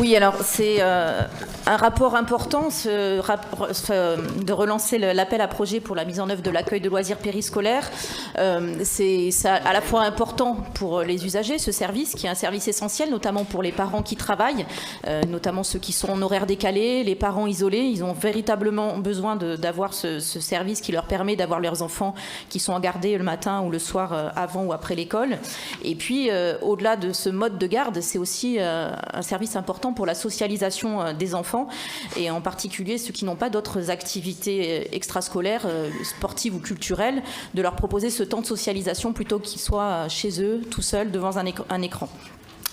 Oui, alors c'est un rapport important de relancer l'appel à projet pour la mise en œuvre de l'accueil de loisirs périscolaires. C'est à la fois important pour les usagers, ce service, qui est un service essentiel, notamment pour les parents qui travaillent, notamment ceux qui sont en horaire décalé, les parents isolés. Ils ont véritablement besoin d'avoir ce service qui leur permet d'avoir leurs enfants qui sont à garder le matin ou le soir avant ou après l'école. Et puis, au-delà de ce mode de garde, c'est aussi un service important pour la socialisation des enfants, et en particulier ceux qui n'ont pas d'autres activités extrascolaires, sportives ou culturelles, de leur proposer ce temps de socialisation plutôt qu'ils soient chez eux, tout seuls, devant un écran.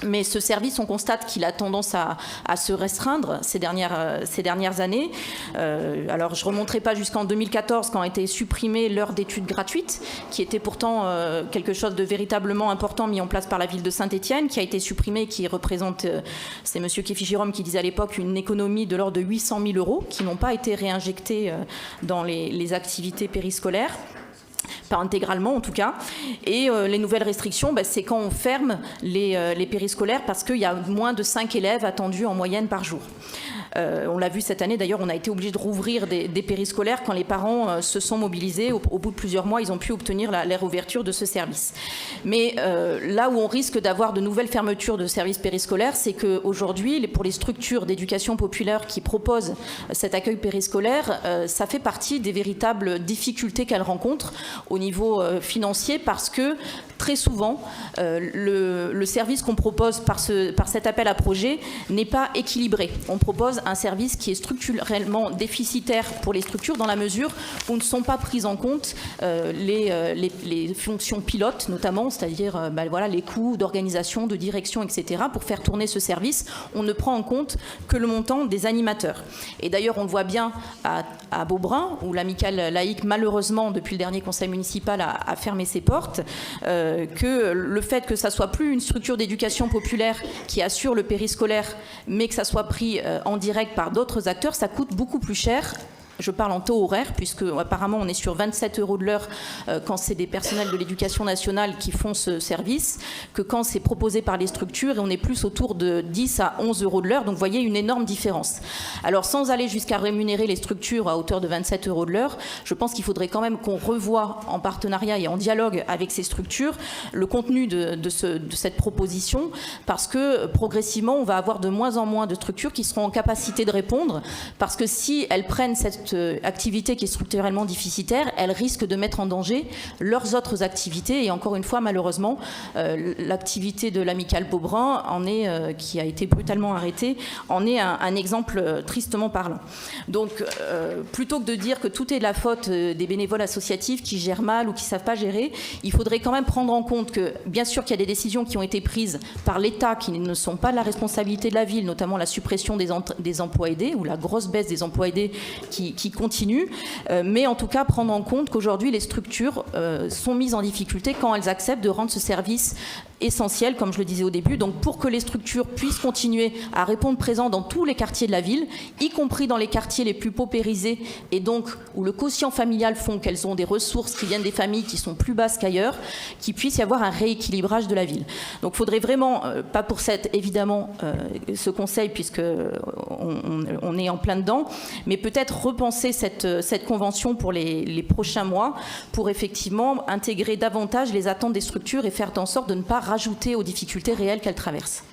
Mais ce service, on constate qu'il a tendance à se restreindre ces dernières années. Alors, je ne remonterai pas jusqu'en 2014, quand a été supprimée l'heure d'études gratuite, qui était pourtant quelque chose de véritablement important mis en place par la ville de Saint-Étienne, qui a été supprimée, qui représente, c'est M. Kéfi-Jérôme qui disait à l'époque, une économie de l'ordre de 800 000 euros, qui n'ont pas été réinjectés dans les activités périscolaires. Pas intégralement en tout cas. Et les nouvelles restrictions, c'est quand on ferme les périscolaires parce qu'il y a moins de 5 élèves attendus en moyenne par jour. On l'a vu cette année, d'ailleurs, on a été obligé de rouvrir des périscolaires quand les parents se sont mobilisés. Au bout de plusieurs mois, ils ont pu obtenir la réouverture de ce service. Mais là où on risque d'avoir de nouvelles fermetures de services périscolaires, c'est qu'aujourd'hui, pour les structures d'éducation populaire qui proposent cet accueil périscolaire, ça fait partie des véritables difficultés qu'elles rencontrent au niveau financier, parce que très souvent, le service qu'on propose par cet appel à projet n'est pas équilibré. On propose un service qui est structurellement déficitaire pour les structures, dans la mesure où ne sont pas prises en compte les fonctions pilotes, notamment, c'est-à-dire les coûts d'organisation, de direction, etc. Pour faire tourner ce service, on ne prend en compte que le montant des animateurs. Et d'ailleurs, on le voit bien à Beaubrun, où l'amicale laïque, malheureusement, depuis le dernier conseil municipal, a fermé ses portes, que le fait que ça soit plus une structure d'éducation populaire qui assure le périscolaire, mais que ça soit pris en direct par d'autres acteurs, ça coûte beaucoup plus cher. Je parle en taux horaire, puisque apparemment on est sur 27 € de l'heure quand c'est des personnels de l'éducation nationale qui font ce service, que quand c'est proposé par les structures, et on est plus autour de 10 à 11 € de l'heure. Donc vous voyez une énorme différence. Alors sans aller jusqu'à rémunérer les structures à hauteur de 27 € de l'heure, je pense qu'il faudrait quand même qu'on revoie en partenariat et en dialogue avec ces structures le contenu de cette proposition, parce que progressivement on va avoir de moins en moins de structures qui seront en capacité de répondre, parce que si elles prennent cette activité qui est structurellement déficitaire, elles risquent de mettre en danger leurs autres activités. Et encore une fois, malheureusement, l'activité de l'amicale Beaubrun qui a été brutalement arrêtée, en est un exemple tristement parlant. Donc, plutôt que de dire que tout est de la faute des bénévoles associatifs qui gèrent mal ou qui ne savent pas gérer, il faudrait quand même prendre en compte que, bien sûr, qu'il y a des décisions qui ont été prises par l'État qui ne sont pas de la responsabilité de la ville, notamment la suppression des emplois aidés ou la grosse baisse des emplois aidés qui continue, mais en tout cas prendre en compte qu'aujourd'hui les structures sont mises en difficulté quand elles acceptent de rendre ce service essentiel, comme je le disais au début. Donc pour que les structures puissent continuer à répondre présent dans tous les quartiers de la ville, y compris dans les quartiers les plus paupérisés, et donc où le quotient familial font qu'elles ont des ressources qui viennent des familles qui sont plus basses qu'ailleurs, qu'il puisse y avoir un rééquilibrage de la ville. Donc il faudrait vraiment, pas pour évidemment ce conseil, puisque on est en plein dedans, mais peut-être repenser cette convention pour les prochains mois, pour effectivement intégrer davantage les attentes des structures et faire en sorte de ne pas rajouter aux difficultés réelles qu'elles traversent.